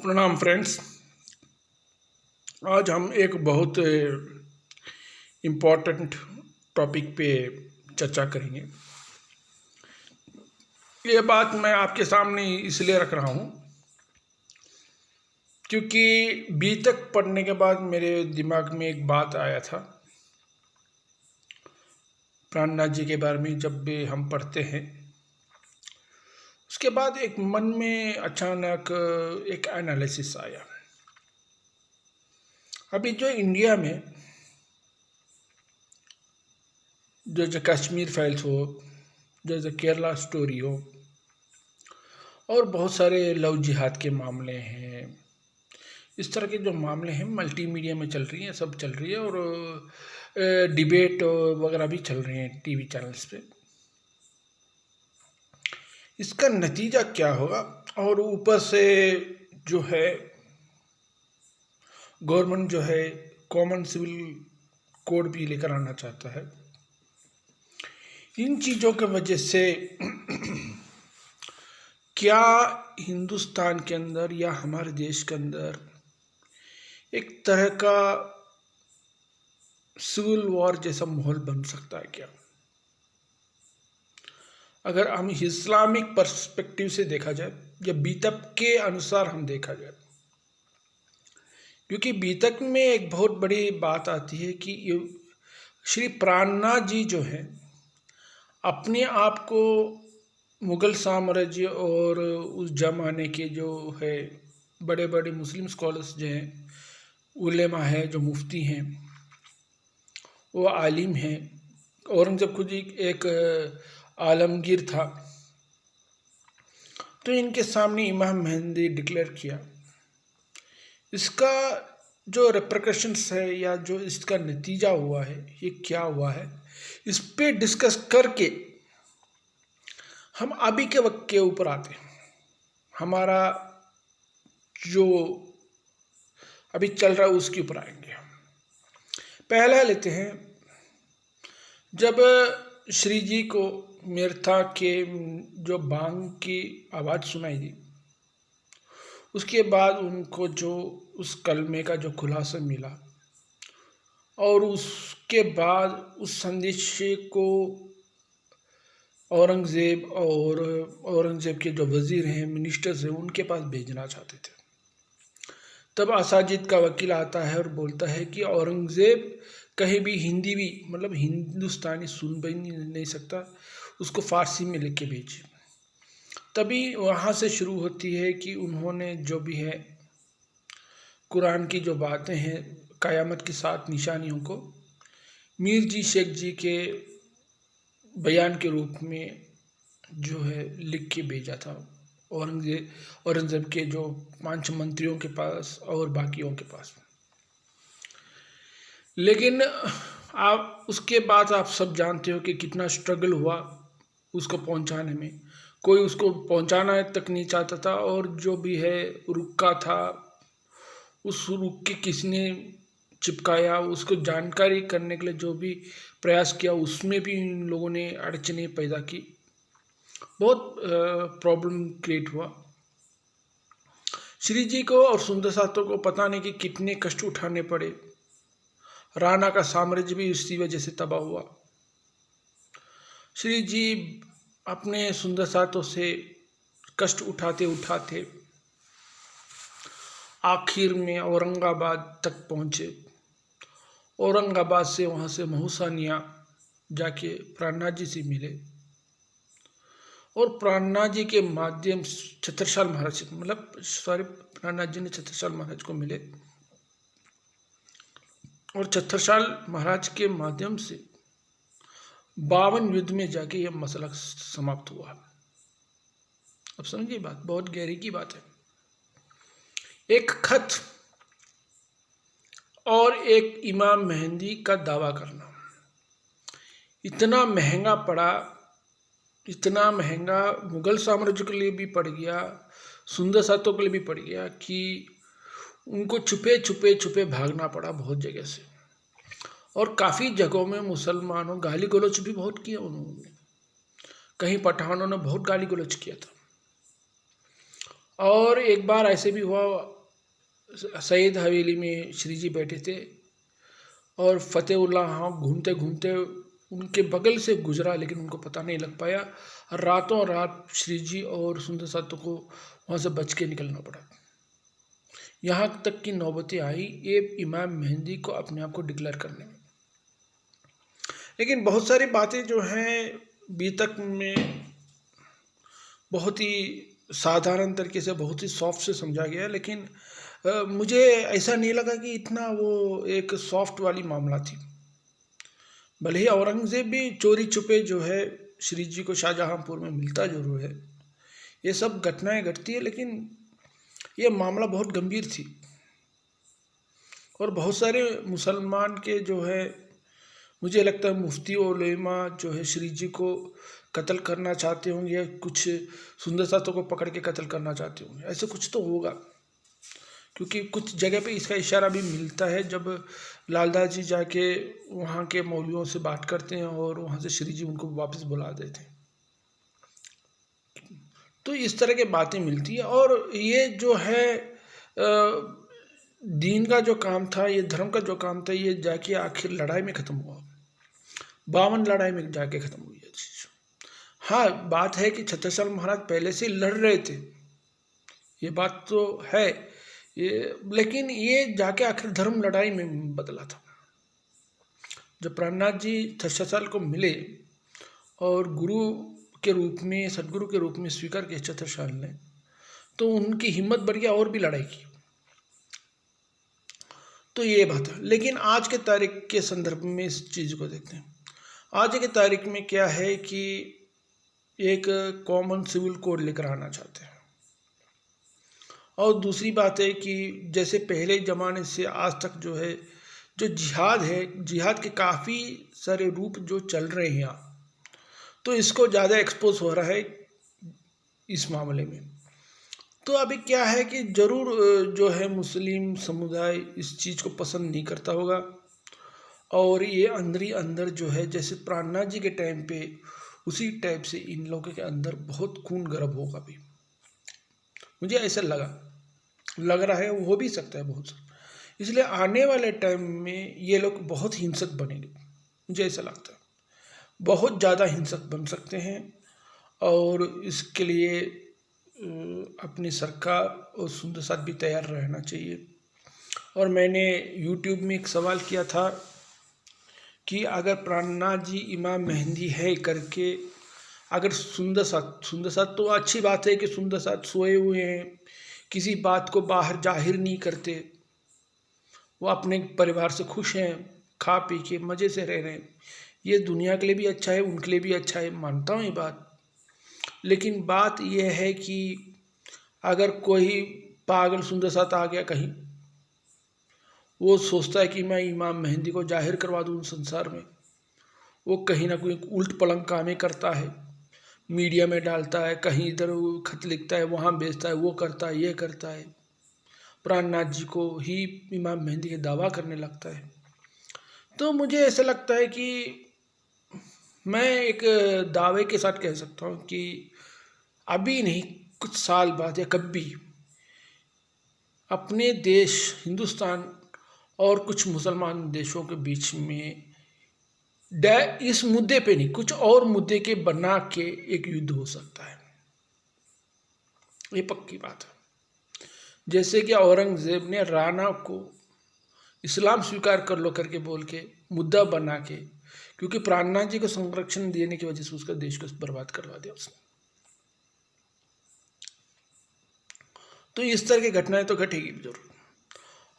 प्रणाम फ्रेंड्स। आज हम एक बहुत इम्पोर्टेंट टॉपिक पे चर्चा करेंगे। ये बात मैं आपके सामने इसलिए रख रहा हूँ क्योंकि बीतक पढ़ने के बाद मेरे दिमाग में एक बात आया था। प्राणनाथ जी के बारे में जब भी हम पढ़ते हैं उसके बाद एक मन में अचानक एक एनालिसिस आया। अभी जो इंडिया में जो कश्मीर फाइल्स हो, जो केरला स्टोरी हो और बहुत सारे लव जिहाद के मामले हैं, इस तरह के जो मामले हैं मल्टीमीडिया में चल रही हैं, सब चल रही है और डिबेट वगैरह भी चल रहे हैं टीवी चैनल्स पे। इसका नतीजा क्या होगा? और ऊपर से जो है गवर्नमेंट जो है कॉमन सिविल कोड भी लेकर आना चाहता है। इन चीज़ों की वजह से क्या हिंदुस्तान के अंदर या हमारे देश के अंदर एक तरह का सिविल वॉर जैसा माहौल बन सकता है क्या? अगर हम इस्लामिक पर्सपेक्टिव से देखा जाए या बीतक के अनुसार हम देखा जाए, क्योंकि बीतक में एक बहुत बड़ी बात आती है कि श्री प्राणनाथ जी जो है अपने आप को मुग़ल साम्राज्य और उस जमाने के जो है बड़े बड़े मुस्लिम स्कॉलर्स जो हैं, उलेमा है, जो मुफ्ती हैं, वो आलिम हैं। औरंगज़ेब खुद एक आलमगीर था, तो इनके सामने इमाम मेहंदी डिक्लेयर किया। इसका जो रिपरकशंस है या जो इसका नतीजा हुआ है, ये क्या हुआ है, इस पे डिस्कस करके हम अभी के वक्त के ऊपर आते हैं। हमारा जो अभी चल रहा है उसके ऊपर आएंगे हम। पहला लेते हैं, जब श्री जी को मेरठा के जो बांग की आवाज़ सुनाई दी, उसके बाद उनको जो उस कलमे का जो खुलासा मिला और उसके बाद उस संदेश को औरंगज़ेब और औरंगज़ेब के जो वज़ीर हैं, मिनिस्टर्स हैं, उनके पास भेजना चाहते थे। तब असाजिद का वकील आता है और बोलता है कि औरंगज़ेब कहीं भी हिंदी भी मतलब हिंदुस्तानी सुन भी नहीं सकता, उसको फ़ारसी में लिख के भेजिए। तभी वहाँ से शुरू होती है कि उन्होंने जो भी है कुरान की जो बातें हैं, क़यामत की 7 निशानियों को मीर जी शेख जी के बयान के रूप में जो है लिख के भेजा था औरंगज़ेब के जो 5 मंत्रियों के पास और बाकियों के पास। लेकिन आप उसके बाद आप सब जानते हो कि कितना स्ट्रगल हुआ उसको पहुंचाने में। कोई उसको पहुंचाना तक नहीं चाहता था, और जो भी है रुका था, उस रुक के किसने चिपकाया, उसको जानकारी करने के लिए जो भी प्रयास किया, उसमें भी इन लोगों ने अड़चने पैदा की। बहुत प्रॉब्लम क्रिएट हुआ। श्री जी को और सुंदर सातों को पता नहीं कि कितने कष्ट उठाने पड़े। राणा का साम्राज्य भी इसी वजह से तबाह हुआ। श्री जी अपने सुंदर सातों से कष्ट उठाते उठाते आखिर में औरंगाबाद तक पहुँचे। औरंगाबाद से वहाँ से महूसानिया जाके प्राणनाथ जी से मिले और प्राणनाथ जी के माध्यम छत्रसाल महाराज प्राणनाथ जी ने छत्रसाल महाराज को मिले और छत्रसाल महाराज के माध्यम से 52 युद्ध में जाके यह मसला समाप्त हुआ। अब समझिए बात, बहुत गहरी की बात है। एक खत और एक इमाम मेहंदी का दावा करना इतना महंगा पड़ा, इतना महंगा मुग़ल साम्राज्य के लिए भी पड़ गया, सुंदर सातों के लिए भी पड़ गया कि उनको छुपे छुपे छुपे भागना पड़ा बहुत जगह से। और काफ़ी जगहों में मुसलमानों गाली गलौज भी बहुत किया उन्होंने। कहीं पठानों ने बहुत गाली गलौज किया था। और एक बार ऐसे भी हुआ, सईद हवेली में श्री जी बैठे थे और फतेहुल्लाह खां घूमते घूमते उनके बगल से गुजरा, लेकिन उनको पता नहीं लग पाया। रातों रात श्री जी और सुंदर साथ को वहाँ से बच के निकलना पड़ा। यहाँ तक की नौबतें आई ये इमाम मेहंदी को अपने आप को डिक्लेयर करने में। लेकिन बहुत सारी बातें जो हैं बीतक में बहुत ही साधारण तरीके से, बहुत ही सॉफ्ट से समझा गया, लेकिन मुझे ऐसा नहीं लगा कि इतना वो एक सॉफ्ट वाली मामला थी। भले ही औरंगज़ेब भी चोरी छुपे जो है श्री जी को शाहजहाँपुर में मिलता जरूर है, ये सब घटनाएं घटती है, लेकिन ये मामला बहुत गंभीर थी और बहुत सारे मुसलमान के जो है, मुझे लगता है मुफ्ती और उलेमा जो है श्री जी को कत्ल करना चाहते होंगे या कुछ सुंदर साथों को पकड़ के कत्ल करना चाहते होंगे, ऐसे कुछ तो होगा। क्योंकि कुछ जगह पे इसका इशारा भी मिलता है जब लालदास जी जाके वहाँ के मौलवियों से बात करते हैं और वहाँ से श्री जी उनको वापस बुला देते हैं। तो इस तरह की बातें मिलती है। और ये जो है दीन का जो काम था, ये धर्म का जो काम था, ये जाके आखिर लड़ाई में ख़त्म हुआ। 52 लड़ाई में जाके ख़त्म हुई है चीज़। हाँ, बात है कि छत्रसाल महाराज पहले से लड़ रहे थे, ये बात तो है ये, लेकिन ये जाके आखिर धर्म लड़ाई में बदला था। जब प्राणनाथ जी छत्रसाल को मिले और गुरु के रूप में, सदगुरु के रूप में स्वीकार किया छत्रसाल ने, तो उनकी हिम्मत बढ़ गया और भी लड़ाई की। तो ये बात है। लेकिन आज के तारीख के संदर्भ में इस चीज़ को देखते हैं। आज के तारीख में क्या है कि एक कॉमन सिविल कोड लेकर आना चाहते हैं। और दूसरी बात है कि जैसे पहले ज़माने से आज तक जो है, जो जिहाद है, जिहाद के काफ़ी सारे रूप जो चल रहे हैं यहाँ, तो इसको ज़्यादा एक्सपोज हो रहा है इस मामले में। तो अभी क्या है कि ज़रूर जो है मुस्लिम समुदाय इस चीज़ को पसंद नहीं करता होगा, और ये अंदर ही अंदर जो है, जैसे प्राणनाथ जी के टाइम पे उसी टाइप से इन लोगों के अंदर बहुत खून गर्म होगा भी। मुझे ऐसा लग रहा है, हो भी सकता है बहुत सा। इसलिए आने वाले टाइम में ये लोग बहुत हिंसक बनेंगे, मुझे ऐसा लगता है बहुत ज़्यादा हिंसक बन सकते हैं। और इसके लिए अपनी सरकार और सुंदर साथ भी तैयार रहना चाहिए। और मैंने YouTube में एक सवाल किया था कि अगर प्राणनाथ जी इमाम मेहंदी है करके, अगर सुंदर साथ तो अच्छी बात है कि सुंदर साथ सोए हुए हैं, किसी बात को बाहर जाहिर नहीं करते, वो अपने परिवार से खुश हैं, खा पी के मज़े से रह रहे हैं, ये दुनिया के लिए भी अच्छा है, उनके लिए भी अच्छा है, मानता हूँ ये बात। लेकिन बात यह है कि अगर कोई पागल सुंदर साथ आ गया कहीं, वो सोचता है कि मैं इमाम मेहंदी को जाहिर करवा दूँ संसार में, वो कहीं ना कोई उल्ट पलंग कामें करता है, मीडिया में डालता है, कहीं इधर खत लिखता है, वहाँ बेचता है, वो करता है, ये करता है, प्राणनाथ जी को ही इमाम मेहंदी के दावा करने लगता है। तो मुझे ऐसा लगता है कि मैं एक दावे के साथ कह सकता हूँ कि अभी नहीं, कुछ साल बाद या कभी अपने देश हिंदुस्तान और कुछ मुसलमान देशों के बीच में इस मुद्दे पे नहीं, कुछ और मुद्दे के बना के एक युद्ध हो सकता है, ये पक्की बात है। जैसे कि औरंगज़ेब ने राणा को इस्लाम स्वीकार कर लो करके बोल के मुद्दा बना के, क्योंकि प्राणनाथ जी को संरक्षण देने की वजह से उसका देश को बर्बाद करवा दिया उसने। तो इस तरह की घटनाएं तो घटेगी जरूर।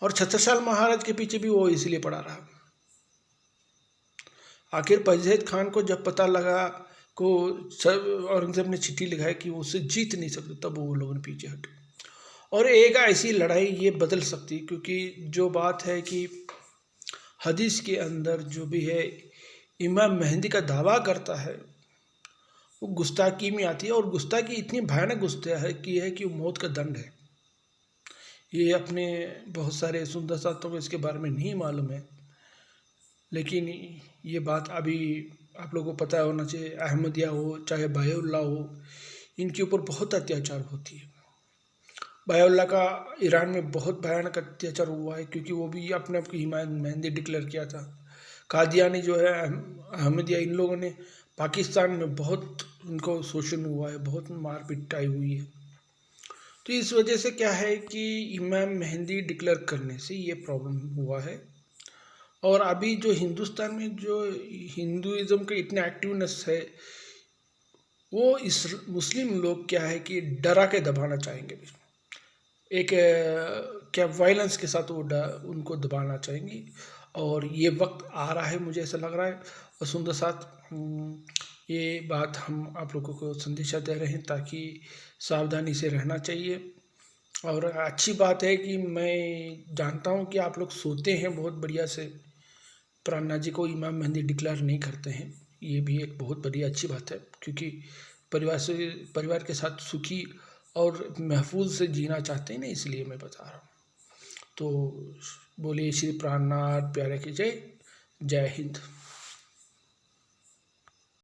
और छत्रसाल महाराज के पीछे भी वो इसलिए पड़ा रहा। आखिर परवेज़ खान को जब पता लगा को औरंगज़ेब ने चिट्ठी लिखा है कि वो उससे जीत नहीं सकते, तब वो लोगों ने पीछे हटे। और एक ऐसी लड़ाई ये बदल सकती, क्योंकि जो बात है कि हदीस के अंदर जो भी है इमाम मेहंदी का दावा करता है वो गुस्ताखी में आती है, और गुस्ताखी इतनी भयानक गुस्ताखी है कि वो मौत का दंड है। ये अपने बहुत सारे सुंदर साथों को इसके बारे में नहीं मालूम है, लेकिन ये बात अभी आप लोगों को पता होना चाहिए। अहमदिया हो चाहे बायुल्लाह हो, इनके ऊपर बहुत अत्याचार होती है। बायोल्ला का ईरान में बहुत भयानक अत्याचार हुआ है, क्योंकि वो भी अपने आप की इमाम मेहंदी डिक्लेयर किया था। कादियानी जो है, अहमदिया, इन लोगों ने पाकिस्तान में बहुत इनको शोषण हुआ है, बहुत मार पिटाई हुई है। तो इस वजह से क्या है कि इमाम मेहंदी डिक्लेयर करने से ये प्रॉब्लम हुआ है। और अभी जो हिंदुस्तान में जो हिंदुइज्म का इतना एक्टिवनेस है, वो इस मुस्लिम लोग क्या है कि डरा के दबाना चाहेंगे, एक क्या वायलेंस के साथ वो उनको दबाना चाहेंगे। और ये वक्त आ रहा है, मुझे ऐसा लग रहा है। और सुंदर साथ ये बात हम आप लोगों को संदेशा दे रहे हैं, ताकि सावधानी से रहना चाहिए। और अच्छी बात है कि मैं जानता हूँ कि आप लोग सोते हैं बहुत बढ़िया से, प्राणा जी को इमाम मेहंदी डिक्लेयर नहीं करते हैं। ये भी एक बहुत बड़ी अच्छी बात है, क्योंकि परिवार के साथ सुखी और महफूज से जीना चाहते हैं ना, इसलिए मैं बता रहा हूँ। तो बोलिए श्री प्राणनाथ प्यारे की जय। जय हिंद।